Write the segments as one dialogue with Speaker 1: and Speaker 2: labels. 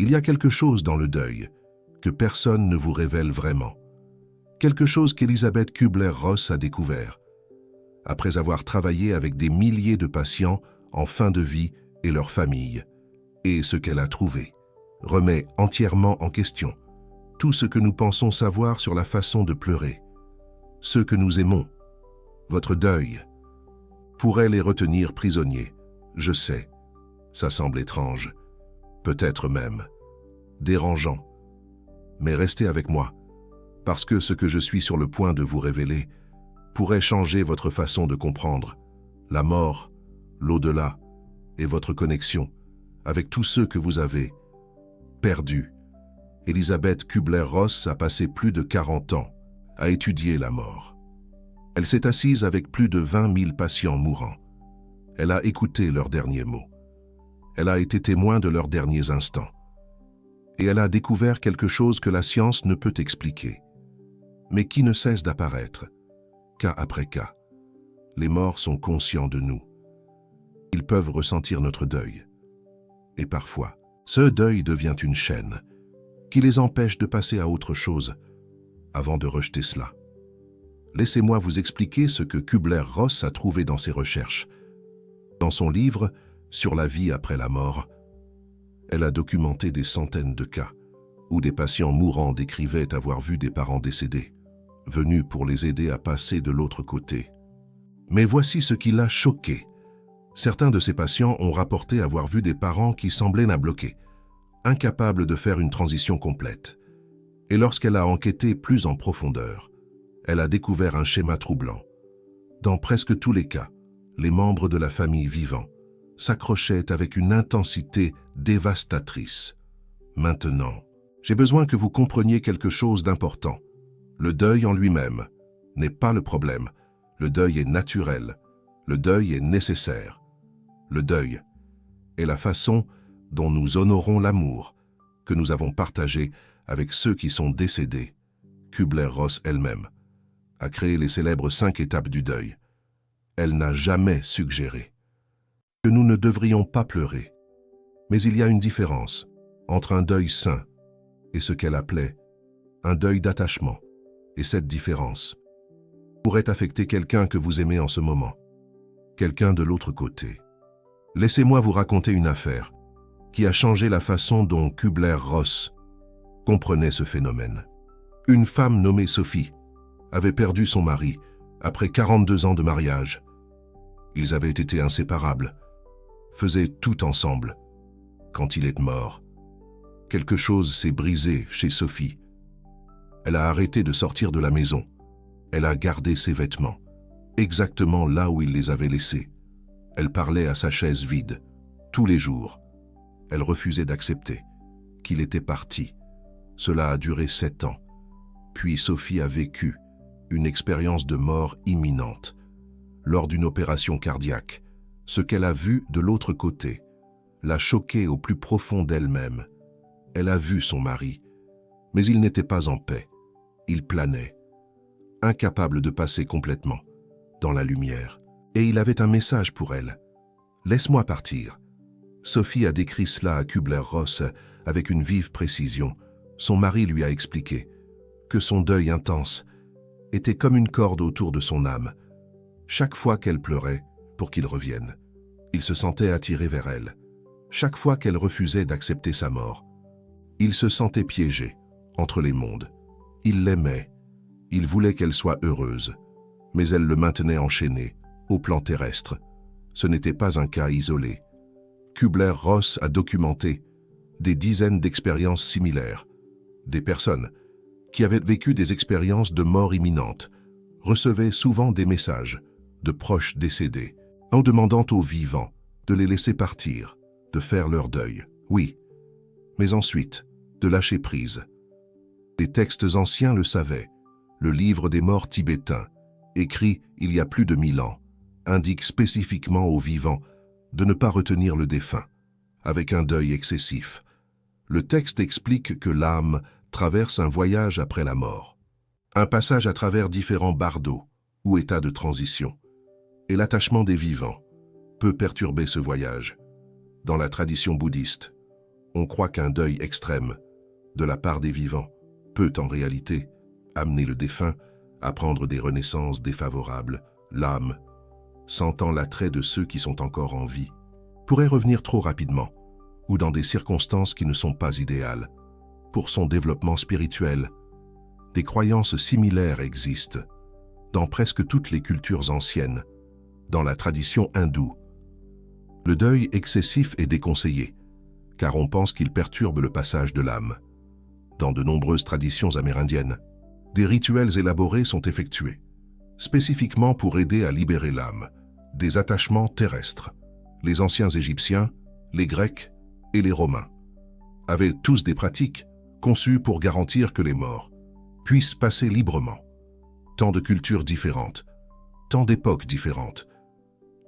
Speaker 1: Il y a quelque chose dans le deuil que personne ne vous révèle vraiment. Quelque chose qu'Elisabeth Kübler-Ross a découvert, après avoir travaillé avec des milliers de patients en fin de vie et leurs familles. Et ce qu'elle a trouvé remet entièrement en question tout ce que nous pensons savoir sur la façon de pleurer. Ceux que nous aimons, votre deuil, pourrait les retenir prisonniers. Je sais, ça semble étrange, peut-être même dérangeant. Mais restez avec moi, parce que ce que je suis sur le point de vous révéler pourrait changer votre façon de comprendre la mort, l'au-delà et votre connexion avec tous ceux que vous avez perdus. Elisabeth Kübler-Ross a passé plus de 40 ans à étudier la mort. Elle s'est assise avec plus de 20 000 patients mourants. Elle a écouté leurs derniers mots. Elle a été témoin de leurs derniers instants. Et elle a découvert quelque chose que la science ne peut expliquer, mais qui ne cesse d'apparaître, cas après cas. Les morts sont conscients de nous. Ils peuvent ressentir notre deuil. Et parfois, ce deuil devient une chaîne qui les empêche de passer à autre chose avant de rejeter cela. Laissez-moi vous expliquer ce que Kübler-Ross a trouvé dans ses recherches. Dans son livre « Sur la vie après la mort », elle a documenté des centaines de cas où des patients mourants décrivaient avoir vu des parents décédés, venus pour les aider à passer de l'autre côté. Mais voici ce qui l'a choqué. Certains de ces patients ont rapporté avoir vu des parents qui semblaient bloqués, incapables de faire une transition complète. Et lorsqu'elle a enquêté plus en profondeur, elle a découvert un schéma troublant. Dans presque tous les cas, les membres de la famille vivant s'accrochaient avec une intensité dévastatrice. Maintenant, j'ai besoin que vous compreniez quelque chose d'important. Le deuil en lui-même n'est pas le problème. Le deuil est naturel. Le deuil est nécessaire. Le deuil est la façon dont nous honorons l'amour que nous avons partagé avec ceux qui sont décédés. Kübler-Ross elle-même a créé les célèbres 5 étapes du deuil. Elle n'a jamais suggéré que nous ne devrions pas pleurer. Mais il y a une différence entre un deuil sain et ce qu'elle appelait un deuil d'attachement. Et cette différence pourrait affecter quelqu'un que vous aimez en ce moment, quelqu'un de l'autre côté. Laissez-moi vous raconter une affaire qui a changé la façon dont Kübler-Ross comprenait ce phénomène. Une femme nommée Sophie avait perdu son mari après 42 ans de mariage. Ils avaient été inséparables, faisaient tout ensemble. Quand il est mort, quelque chose s'est brisé chez Sophie. Elle a arrêté de sortir de la maison. Elle a gardé ses vêtements, exactement là où il les avait laissés. Elle parlait à sa chaise vide, tous les jours. Elle refusait d'accepter qu'il était parti. Cela a duré 7 ans. Puis Sophie a vécu une expérience de mort imminente. Lors d'une opération cardiaque, ce qu'elle a vu de l'autre côté l'a choquée au plus profond d'elle-même. Elle a vu son mari, mais il n'était pas en paix. Il planait, incapable de passer complètement dans la lumière. Et il avait un message pour elle. « Laisse-moi partir ». Sophie a décrit cela à Kübler-Ross avec une vive précision. Son mari lui a expliqué que son deuil intense était comme une corde autour de son âme. Chaque fois qu'elle pleurait pour qu'il revienne, il se sentait attiré vers elle. Chaque fois qu'elle refusait d'accepter sa mort, il se sentait piégé entre les mondes. Il l'aimait, il voulait qu'elle soit heureuse, mais elle le maintenait enchaîné au plan terrestre. Ce n'était pas un cas isolé. Kübler-Ross a documenté des dizaines d'expériences similaires. Des personnes qui avaient vécu des expériences de mort imminente recevaient souvent des messages de proches décédés en demandant aux vivants de les laisser partir, de faire leur deuil, oui, mais ensuite de lâcher prise. Les textes anciens le savaient. Le livre des morts tibétains, écrit il y a plus de 1000 ans, indique spécifiquement aux vivants de ne pas retenir le défunt, avec un deuil excessif. Le texte explique que l'âme traverse un voyage après la mort, un passage à travers différents bardeaux ou états de transition, et l'attachement des vivants peut perturber ce voyage. Dans la tradition bouddhiste, On croit qu'un deuil extrême, de la part des vivants, peut en réalité amener le défunt à prendre des renaissances défavorables. L'âme, sentant l'attrait de ceux qui sont encore en vie, pourrait revenir trop rapidement ou dans des circonstances qui ne sont pas idéales. Pour son développement spirituel, des croyances similaires existent dans presque toutes les cultures anciennes, dans la tradition hindoue. Le deuil excessif est déconseillé, car on pense qu'il perturbe le passage de l'âme. Dans de nombreuses traditions amérindiennes, des rituels élaborés sont effectués, spécifiquement pour aider à libérer l'âme des attachements terrestres. Les anciens Égyptiens, les Grecs et les Romains avaient tous des pratiques conçues pour garantir que les morts puissent passer librement. Tant de cultures différentes, tant d'époques différentes,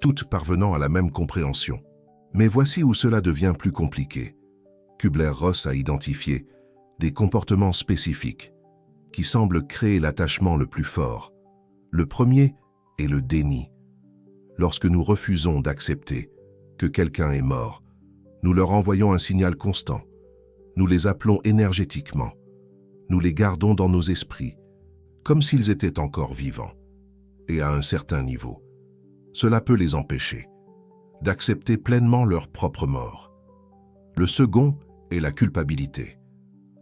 Speaker 1: toutes parvenant à la même compréhension. Mais voici où cela devient plus compliqué. Kübler-Ross a identifié des comportements spécifiques qui semblent créer l'attachement le plus fort. Le premier est le déni. Lorsque nous refusons d'accepter que quelqu'un est mort, nous leur envoyons un signal constant. Nous les appelons énergétiquement. Nous les gardons dans nos esprits, comme s'ils étaient encore vivants. Et à un certain niveau, cela peut les empêcher d'accepter pleinement leur propre mort. Le second est la culpabilité.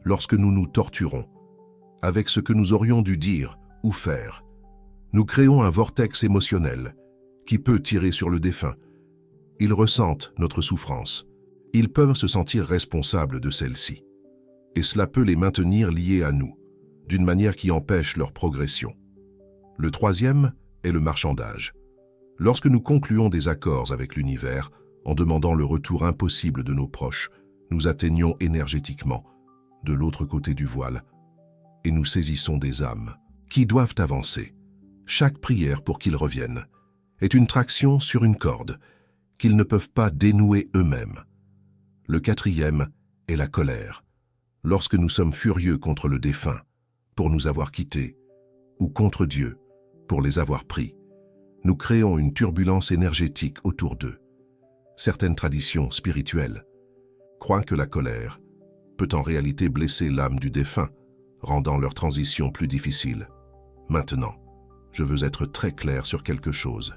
Speaker 1: Lorsque nous nous torturons avec ce que nous aurions dû dire ou faire, nous créons un vortex émotionnel qui peut tirer sur le défunt. Ils ressentent notre souffrance. Ils peuvent se sentir responsables de celle-ci. Et cela peut les maintenir liés à nous, d'une manière qui empêche leur progression. Le troisième est le marchandage. Lorsque nous concluons des accords avec l'univers, en demandant le retour impossible de nos proches, nous atteignons énergétiquement de l'autre côté du voile et nous saisissons des âmes qui doivent avancer. Chaque prière pour qu'ils reviennent est une traction sur une corde qu'ils ne peuvent pas dénouer eux-mêmes. Le quatrième est la colère. Lorsque nous sommes furieux contre le défunt pour nous avoir quittés ou contre Dieu pour les avoir pris, nous créons une turbulence énergétique autour d'eux. Certaines traditions spirituelles croient que la colère peut en réalité blesser l'âme du défunt, rendant leur transition plus difficile. Maintenant, je veux être très clair sur quelque chose.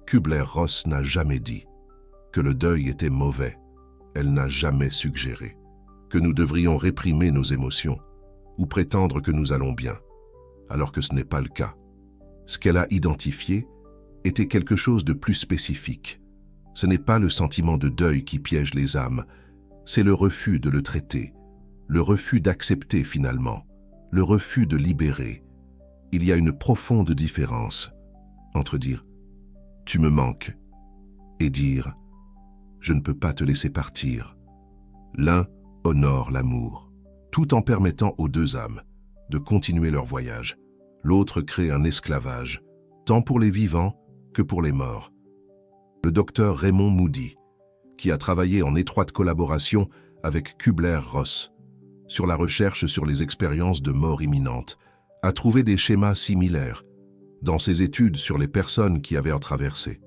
Speaker 1: Kübler-Ross n'a jamais dit que le deuil était mauvais. Elle n'a jamais suggéré que nous devrions réprimer nos émotions ou prétendre que nous allons bien, alors que ce n'est pas le cas. Ce qu'elle a identifié était quelque chose de plus spécifique. Ce n'est pas le sentiment de deuil qui piège les âmes, c'est le refus de le traiter, le refus d'accepter finalement, le refus de libérer. Il y a une profonde différence entre dire « tu me manques » et dire « je ne peux pas te laisser partir ». L'un honore l'amour, tout en permettant aux deux âmes de continuer leur voyage. L'autre crée un esclavage, tant pour les vivants que pour les morts. Le docteur Raymond Moody, qui a travaillé en étroite collaboration avec Kübler-Ross sur la recherche sur les expériences de mort imminente, a trouvé des schémas similaires dans ses études sur les personnes qui avaient en traversé.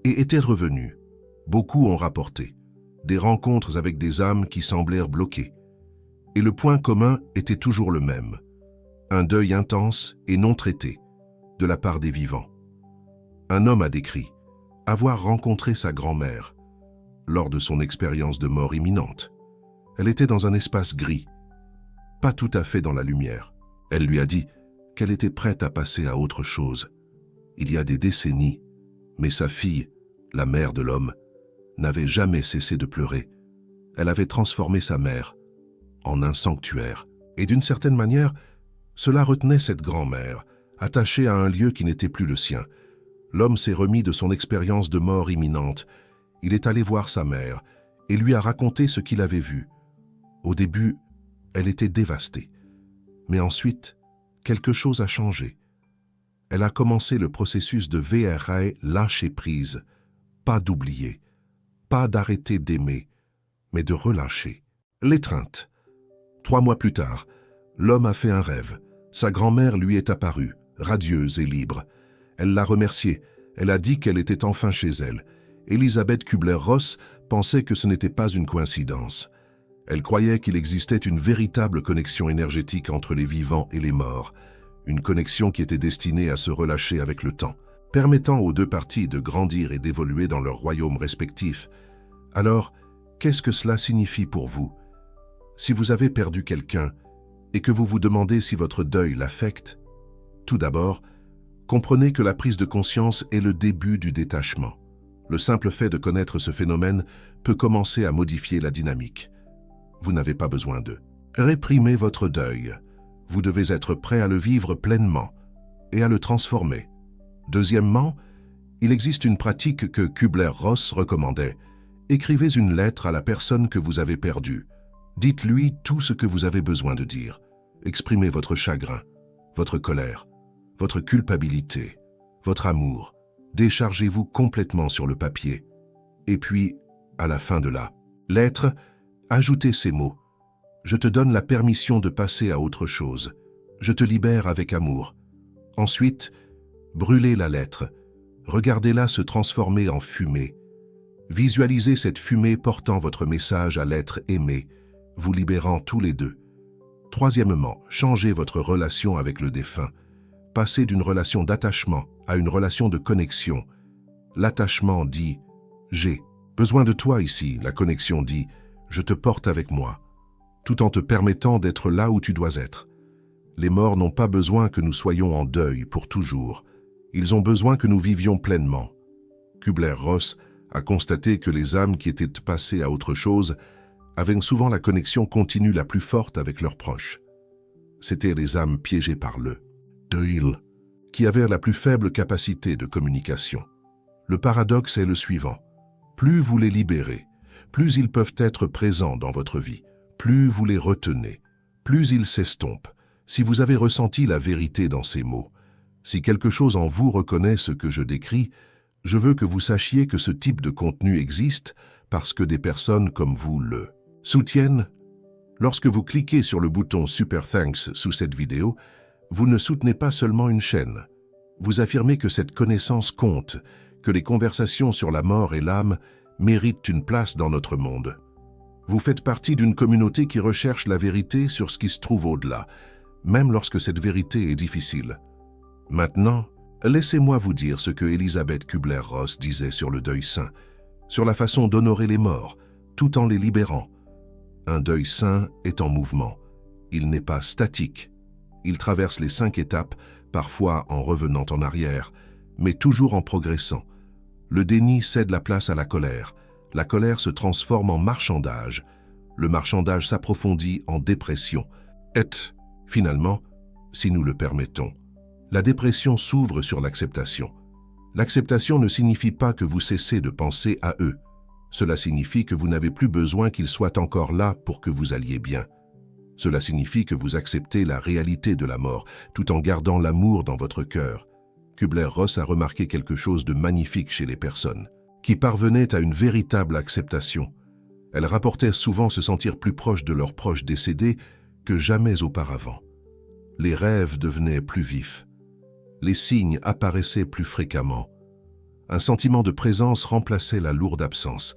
Speaker 1: Et étaient revenus, beaucoup ont rapporté, des rencontres avec des âmes qui semblèrent bloquées. Et le point commun était toujours le même, un deuil intense et non traité de la part des vivants. Un homme a décrit avoir rencontré sa grand-mère lors de son expérience de mort imminente. Elle était dans un espace gris, pas tout à fait dans la lumière. Elle lui a dit qu'elle était prête à passer à autre chose. Il y a des décennies, mais sa fille, la mère de l'homme, n'avait jamais cessé de pleurer. Elle avait transformé sa mère en un sanctuaire. Et d'une certaine manière, cela retenait cette grand-mère, attachée à un lieu qui n'était plus le sien. L'homme s'est remis de son expérience de mort imminente. Il est allé voir sa mère et lui a raconté ce qu'il avait vu. Au début, elle était dévastée. Mais ensuite, quelque chose a changé. Elle a commencé le processus de VRA, lâcher prise, pas d'oublier, pas d'arrêter d'aimer, mais de relâcher. L'étreinte. 3 mois plus tard, l'homme a fait un rêve. Sa grand-mère lui est apparue, radieuse et libre. Elle l'a remerciée. Elle a dit qu'elle était enfin chez elle. Elisabeth Kübler-Ross pensait que ce n'était pas une coïncidence. Elle croyait qu'il existait une véritable connexion énergétique entre les vivants et les morts, une connexion qui était destinée à se relâcher avec le temps, permettant aux deux parties de grandir et d'évoluer dans leurs royaumes respectifs. Alors, qu'est-ce que cela signifie pour vous? Si vous avez perdu quelqu'un et que vous vous demandez si votre deuil l'affecte, tout d'abord, comprenez que la prise de conscience est le début du détachement. Le simple fait de connaître ce phénomène peut commencer à modifier la dynamique. Vous n'avez pas besoin de réprimer votre deuil. Vous devez être prêt à le vivre pleinement et à le transformer. Deuxièmement, il existe une pratique que Kübler-Ross recommandait. Écrivez une lettre à la personne que vous avez perdue. Dites-lui tout ce que vous avez besoin de dire. Exprimez votre chagrin, votre colère, votre culpabilité, votre amour. Déchargez-vous complètement sur le papier. Et puis, à la fin de la lettre, ajoutez ces mots. Je te donne la permission de passer à autre chose. Je te libère avec amour. Ensuite, brûlez la lettre. Regardez-la se transformer en fumée. Visualisez cette fumée portant votre message à l'être aimé, vous libérant tous les deux. Troisièmement, changez votre relation avec le défunt. Passez d'une relation d'attachement à une relation de connexion. L'attachement dit « j'ai besoin de toi ici ». La connexion dit « je te porte avec moi », tout en te permettant d'être là où tu dois être. Les morts n'ont pas besoin que nous soyons en deuil pour toujours. Ils ont besoin que nous vivions pleinement. Kübler-Ross a constaté que les âmes qui étaient passées à autre chose avaient souvent la connexion continue la plus forte avec leurs proches. C'étaient les âmes piégées par le deuil qui avaient la plus faible capacité de communication. Le paradoxe est le suivant. Plus vous les libérez, plus ils peuvent être présents dans votre vie. Plus vous les retenez, plus ils s'estompent. Si vous avez ressenti la vérité dans ces mots, si quelque chose en vous reconnaît ce que je décris, je veux que vous sachiez que ce type de contenu existe parce que des personnes comme vous le soutiennent. Lorsque vous cliquez sur le bouton Super Thanks sous cette vidéo, vous ne soutenez pas seulement une chaîne. Vous affirmez que cette connaissance compte, que les conversations sur la mort et l'âme méritent une place dans notre monde. Vous faites partie d'une communauté qui recherche la vérité sur ce qui se trouve au-delà, même lorsque cette vérité est difficile. Maintenant, laissez-moi vous dire ce que Elisabeth Kübler-Ross disait sur le deuil saint, sur la façon d'honorer les morts, tout en les libérant. Un deuil saint est en mouvement. Il n'est pas statique. Il traverse les 5 étapes, parfois en revenant en arrière, mais toujours en progressant. Le déni cède la place à la colère. La colère se transforme en marchandage. Le marchandage s'approfondit en dépression. Et, finalement, si nous le permettons, la dépression s'ouvre sur l'acceptation. L'acceptation ne signifie pas que vous cessez de penser à eux. Cela signifie que vous n'avez plus besoin qu'ils soient encore là pour que vous alliez bien. Cela signifie que vous acceptez la réalité de la mort, tout en gardant l'amour dans votre cœur. Kübler-Ross a remarqué quelque chose de magnifique chez les personnes, qui parvenaient à une véritable acceptation. Elles rapportaient souvent se sentir plus proches de leurs proches décédés que jamais auparavant. Les rêves devenaient plus vifs. Les signes apparaissaient plus fréquemment. Un sentiment de présence remplaçait la lourde absence.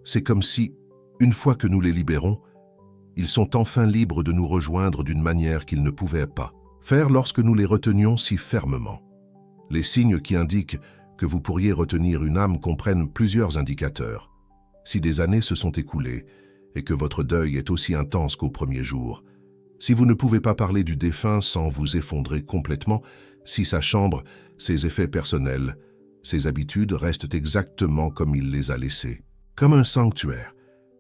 Speaker 1: C'est comme si, une fois que nous les libérons, ils sont enfin libres de nous rejoindre d'une manière qu'ils ne pouvaient pas faire lorsque nous les retenions si fermement. Les signes qui indiquent que vous pourriez retenir une âme comprennent plusieurs indicateurs. Si des années se sont écoulées et que votre deuil est aussi intense qu'au premier jour, si vous ne pouvez pas parler du défunt sans vous effondrer complètement, si sa chambre, ses effets personnels, ses habitudes restent exactement comme il les a laissées, comme un sanctuaire,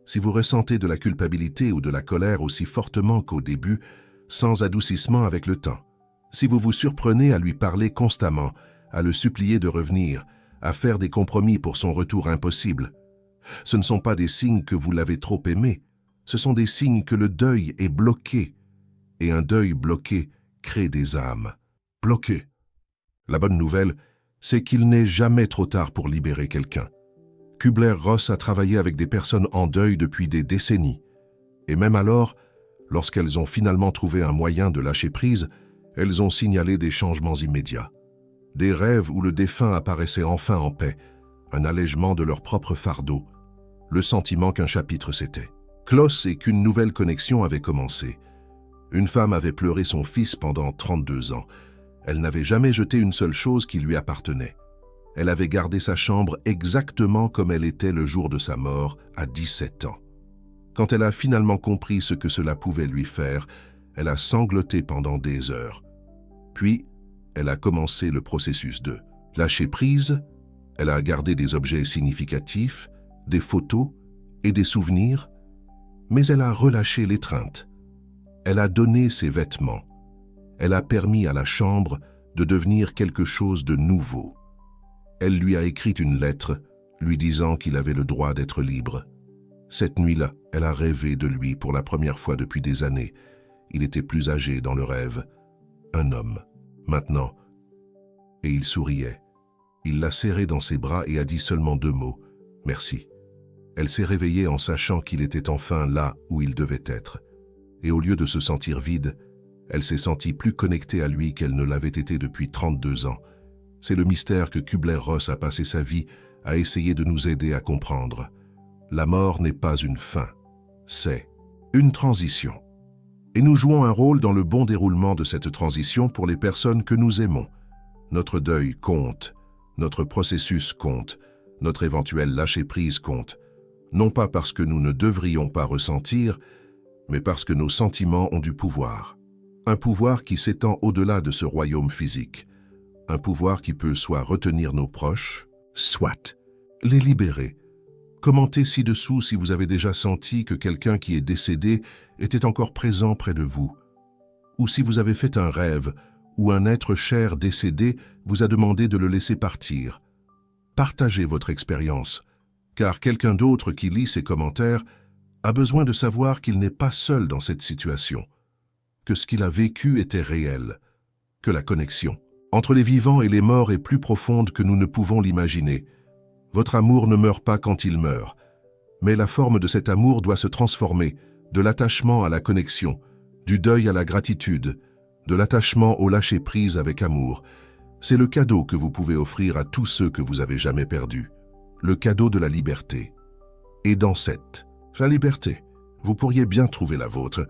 Speaker 1: si vous ressentez de la culpabilité ou de la colère aussi fortement qu'au début, sans adoucissement avec le temps, si vous vous surprenez à lui parler constamment, à le supplier de revenir, à faire des compromis pour son retour impossible, ce ne sont pas des signes que vous l'avez trop aimé, ce sont des signes que le deuil est bloqué, et un deuil bloqué crée des âmes bloquées. La bonne nouvelle, c'est qu'il n'est jamais trop tard pour libérer quelqu'un. Kübler-Ross a travaillé avec des personnes en deuil depuis des décennies. Et même alors, lorsqu'elles ont finalement trouvé un moyen de lâcher prise, elles ont signalé des changements immédiats. Des rêves où le défunt apparaissait enfin en paix, un allègement de leur propre fardeau, le sentiment qu'un chapitre s'était Klaus et qu'une nouvelle connexion avait commencé. Une femme avait pleuré son fils pendant 32 ans. Elle n'avait jamais jeté une seule chose qui lui appartenait. Elle avait gardé sa chambre exactement comme elle était le jour de sa mort, à 17 ans. Quand elle a finalement compris ce que cela pouvait lui faire, elle a sangloté pendant des heures. Puis, elle a commencé le processus de lâcher prise. Elle a gardé des objets significatifs, des photos et des souvenirs, mais elle a relâché l'étreinte. Elle a donné ses vêtements. Elle a permis à la chambre de devenir quelque chose de nouveau. Elle lui a écrit une lettre, lui disant qu'il avait le droit d'être libre. Cette nuit-là, elle a rêvé de lui pour la première fois depuis des années. Il était plus âgé dans le rêve. Un homme, maintenant. Et il souriait. Il l'a serré dans ses bras et a dit seulement 2 mots. « Merci ». Elle s'est réveillée en sachant qu'il était enfin là où il devait être. Et au lieu de se sentir vide, elle s'est sentie plus connectée à lui qu'elle ne l'avait été depuis 32 ans. C'est le mystère que Kübler-Ross a passé sa vie à essayer de nous aider à comprendre. La mort n'est pas une fin, c'est une transition. Et nous jouons un rôle dans le bon déroulement de cette transition pour les personnes que nous aimons. Notre deuil compte, notre processus compte, notre éventuel lâcher-prise compte. Non pas parce que nous ne devrions pas ressentir, mais parce que nos sentiments ont du pouvoir. Un pouvoir qui s'étend au-delà de ce royaume physique. Un pouvoir qui peut soit retenir nos proches, soit les libérer. Commentez ci-dessous si vous avez déjà senti que quelqu'un qui est décédé était encore présent près de vous. Ou si vous avez fait un rêve où un être cher décédé vous a demandé de le laisser partir. Partagez votre expérience, car quelqu'un d'autre qui lit ces commentaires a besoin de savoir qu'il n'est pas seul dans cette situation, que ce qu'il a vécu était réel, que la connexion entre les vivants et les morts est plus profonde que nous ne pouvons l'imaginer. Votre amour ne meurt pas quand il meurt, mais la forme de cet amour doit se transformer, de l'attachement à la connexion, du deuil à la gratitude, de l'attachement au lâcher-prise avec amour. C'est le cadeau que vous pouvez offrir à tous ceux que vous avez jamais perdus, le cadeau de la liberté. Et dans la liberté, vous pourriez bien trouver la vôtre,